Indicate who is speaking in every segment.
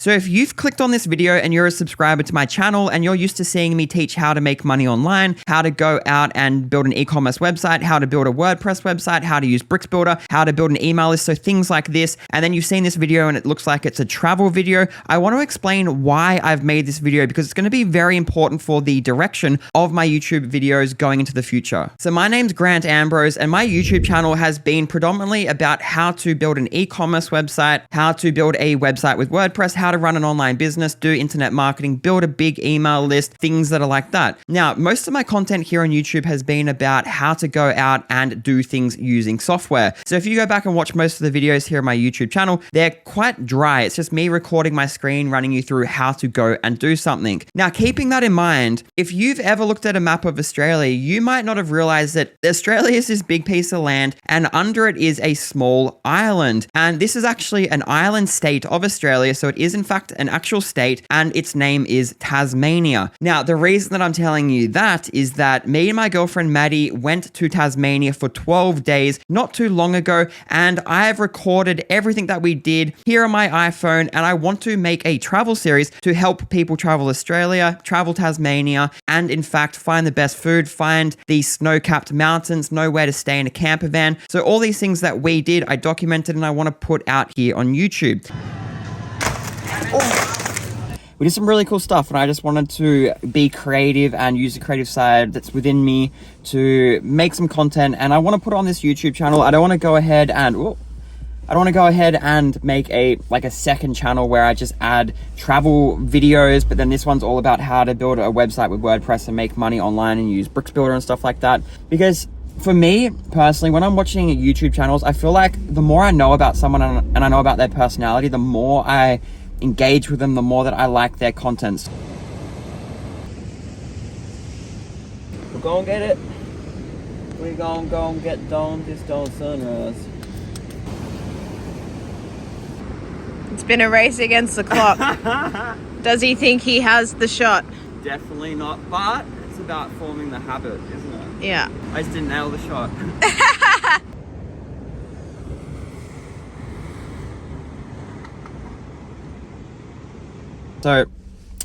Speaker 1: So if you've clicked on this video and you're a subscriber to my channel and you're used to seeing me teach how to make money online, how to go out and build an e-commerce website, how to build a WordPress website, how to use Bricks Builder, how to build an email list, so things like this, and then you've seen this video and it looks like it's a travel video, I want to explain why I've made this video because it's going to be very important for the direction of my YouTube videos going into the future. So my name's Grant Ambrose and my YouTube channel has been predominantly about how to build an e-commerce website, how to build a website with WordPress, how to run an online business, do internet marketing, build a big email list, things that are like that. Now, most of my content here on YouTube has been about how to go out and do things using software. So if you go back and watch most of the videos here on my YouTube channel, they're quite dry. It's just me recording my screen, running you through how to go and do something. Now, keeping that in mind, if you've ever looked at a map of Australia, you might not have realized that Australia is this big piece of land and under it is a small island. And this is actually an island state of Australia. So it is in fact an actual state and its name is Tasmania. Now, the reason that I'm telling you that is that me and my girlfriend Maddie went to Tasmania for 12 days not too long ago, and I have recorded everything that we did here on my iPhone, and I want to make a travel series to help people travel Australia, travel Tasmania, and in fact find the best food, find these snow-capped mountains, know where to stay in a camper van. So all these things that we did, I documented and I want to put out here on YouTube. We did some really cool stuff and I just wanted to be creative and use the creative side that's within me to make some content, and I want to put it on this YouTube channel. I don't want to go ahead and make a second channel where I just add travel videos, but then this one's all about how to build a website with WordPress and make money online and use Bricks Builder and stuff like that. Because for me personally, when I'm watching YouTube channels, I feel like the more I know about someone and I know about their personality, the more I engage with them, the more that I like their contents. We're gonna get it. We're gonna go and get dawn, this dawn sunrise.
Speaker 2: It's been a race against the clock. Does he think he has the shot?
Speaker 1: Definitely not, but it's about forming the habit, isn't it?
Speaker 2: Yeah.
Speaker 1: I just didn't nail the shot. So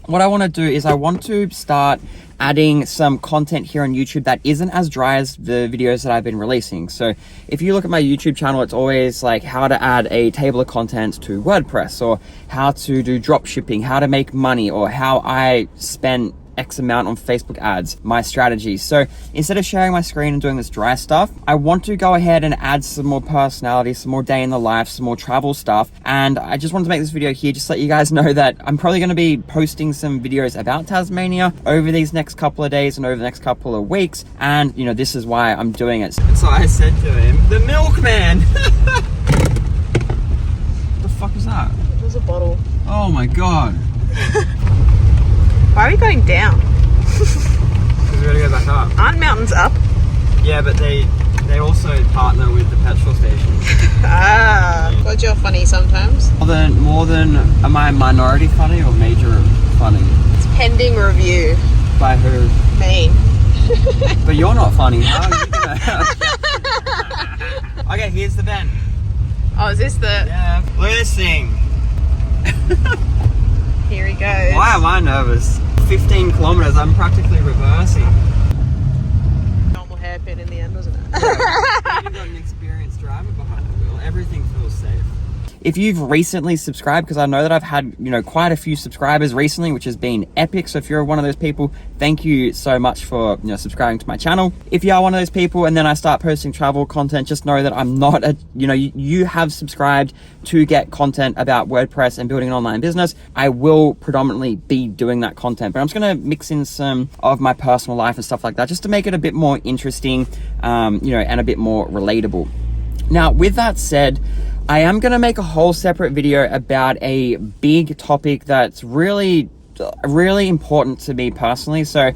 Speaker 1: what I want to do is I want to start adding some content here on YouTube that isn't as dry as the videos that I've been releasing. So if you look at my YouTube channel, it's always like how to add a table of contents to WordPress, or how to do drop shipping, how to make money, or how I spent X amount on Facebook ads, my strategy. So instead of sharing my screen and doing this dry stuff, I want to go ahead and add some more personality, some more day in the life, some more travel stuff. And I just wanted to make this video here just to let you guys know that I'm probably going to be posting some videos about Tasmania over these next couple of days and over the next couple of weeks. And you know, this is why I'm doing it. So I said to him, the milkman. What the fuck is that?
Speaker 2: It was a bottle.
Speaker 1: Oh my God.
Speaker 2: Why are we going down?
Speaker 1: Because we gotta go back up.
Speaker 2: Aren't mountains up?
Speaker 1: Yeah, but they also partner with the petrol stations.
Speaker 2: Ah, God, you're funny sometimes.
Speaker 1: More than, am I minority funny or major funny?
Speaker 2: It's pending review.
Speaker 1: By who?
Speaker 2: Me.
Speaker 1: But you're not funny. How are you gonna... Okay, here's the bend.
Speaker 2: Oh, is this the...
Speaker 1: Yeah. Look at this thing.
Speaker 2: Here he goes.
Speaker 1: Why am I nervous? 15 kilometers, I'm practically reversing.
Speaker 2: Normal hairpin in the end, wasn't it?
Speaker 1: Yeah. You've got an experienced driver behind the wheel. Everything feels safe. If you've recently subscribed, because I know that I've had, quite a few subscribers recently, which has been epic. So if you're one of those people, thank you so much for, subscribing to my channel. If you are one of those people and then I start posting travel content, just know that I'm not you have subscribed to get content about WordPress and building an online business. I will predominantly be doing that content, but I'm just going to mix in some of my personal life and stuff like that, just to make it a bit more interesting, and a bit more relatable. Now, with that said, I am going to make a whole separate video about a big topic that's really important to me personally. So,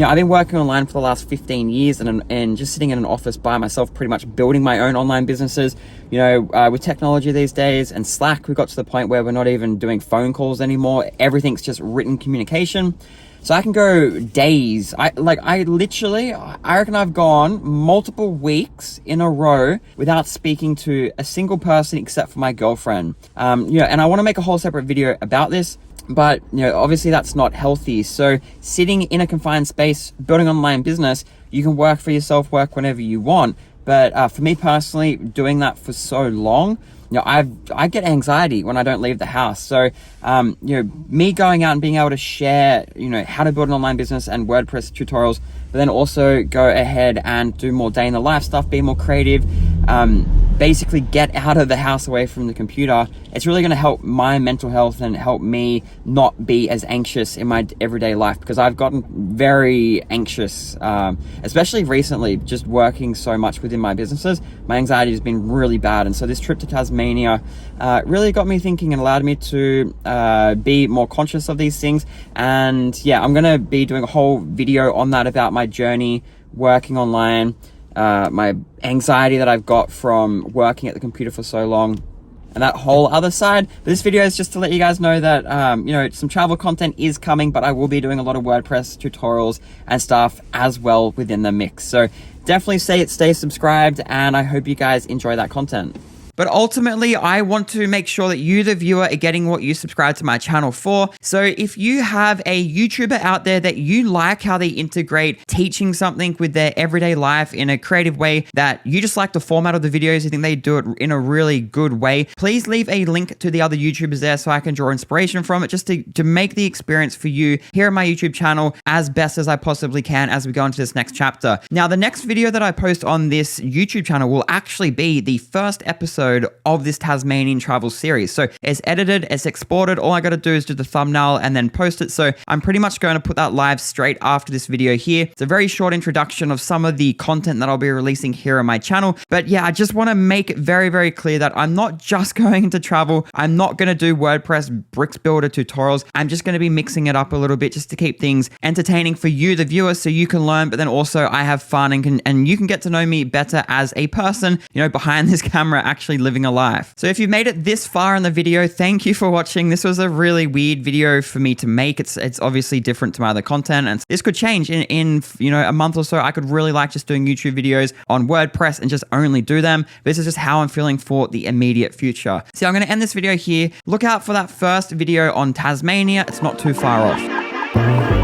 Speaker 1: I've been working online for the last 15 years and just sitting in an office by myself, pretty much building my own online businesses. With technology these days and Slack, we got to the point where we're not even doing phone calls anymore. Everything's just written communication. So I can go days. I reckon I've gone multiple weeks in a row without speaking to a single person except for my girlfriend. And I want to make a whole separate video about this. But, obviously that's not healthy. So sitting in a confined space, building online business, you can work for yourself, work whenever you want. But for me personally, doing that for so long, I get anxiety when I don't leave the house. So, me going out and being able to share, how to build an online business and WordPress tutorials, but then also go ahead and do more day in the life stuff, be more creative, basically get out of the house away from the computer. It's really going to help my mental health and help me not be as anxious in my everyday life, because I've gotten very anxious, especially recently, just working so much within my businesses. My anxiety has been really bad. And so this trip to Tasmania really got me thinking and allowed me to be more conscious of these things. And yeah, I'm going to be doing a whole video on that, about my journey working online, my anxiety that I've got from working at the computer for so long, and that whole other side. But this video is just to let you guys know that, some travel content is coming, but I will be doing a lot of WordPress tutorials and stuff as well within the mix. So definitely stay subscribed, and I hope you guys enjoy that content. But ultimately, I want to make sure that you, the viewer, are getting what you subscribe to my channel for. So if you have a YouTuber out there that you like how they integrate teaching something with their everyday life in a creative way, that you just like the format of the videos, you think they do it in a really good way, please leave a link to the other YouTubers there so I can draw inspiration from it, just to make the experience for you here on my YouTube channel as best as I possibly can as we go into this next chapter. Now, the next video that I post on this YouTube channel will actually be the first episode of this Tasmanian travel series. So it's edited, it's exported. All I got to do is do the thumbnail and then post it. So I'm pretty much going to put that live straight after this video here. It's a very short introduction of some of the content that I'll be releasing here on my channel. But yeah, I just want to make it very, very clear that I'm not just going into travel. I'm not going to do WordPress bricks builder tutorials. I'm just going to be mixing it up a little bit just to keep things entertaining for you, the viewer, so you can learn, but then also I have fun and you can get to know me better as a person, behind this camera, actually living a life. So if you've made it this far in the video, thank you for watching. This was a really weird video for me to make. It's obviously different to my other content, and this could change in a month or so. I could really like just doing YouTube videos on WordPress and just only do them. But this is just how I'm feeling for the immediate future. So I'm going to end this video here. Look out for that first video on Tasmania. It's not too far off.